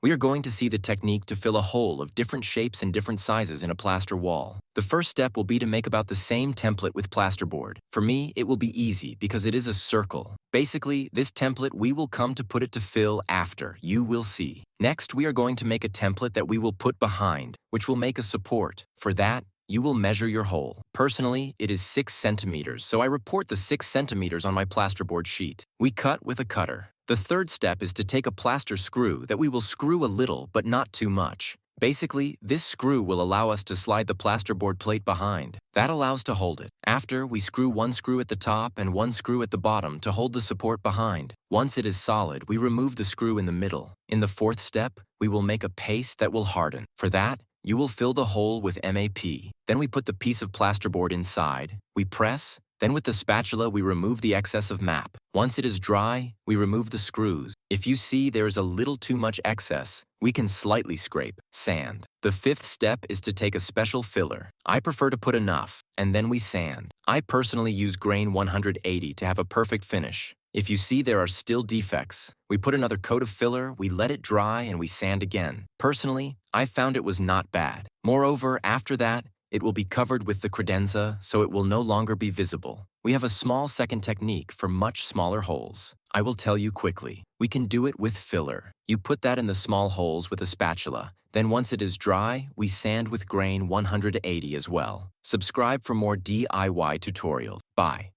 We are going to see the technique to fill a hole of different shapes and different sizes in a plaster wall. The first step will be to make about the same template with plasterboard. For me, it will be easy because it is a circle. Basically, this template we will come to put it to fill after, you will see. Next, we are going to make a template that we will put behind, which will make a support. For that, you will measure your hole. Personally, it is 6 centimeters, so I report the 6 centimeters on my plasterboard sheet. We cut with a cutter. The third step is to take a plaster screw that we will screw a little but not too much. Basically, this screw will allow us to slide the plasterboard plate behind. That allows to hold it. After, we screw one screw at the top and one screw at the bottom to hold the support behind. Once it is solid, we remove the screw in the middle. In the fourth step, we will make a paste that will harden. For that, you will fill the hole with MAP. Then we put the piece of plasterboard inside. We press. Then with the spatula, we remove the excess of MAP. Once it is dry, we remove the screws. If you see there is a little too much excess, we can slightly scrape, sand. The fifth step is to take a special filler. I prefer to put enough, and then we sand. I personally use grain 180 to have a perfect finish. If you see there are still defects, we put another coat of filler, we let it dry, and we sand again. Personally, I found it was not bad. Moreover, after that, it will be covered with the credenza, so it will no longer be visible. We have a small second technique for much smaller holes. I will tell you quickly. We can do it with filler. You put that in the small holes with a spatula. Then once it is dry, we sand with grain 180 as well. Subscribe for more DIY tutorials. Bye.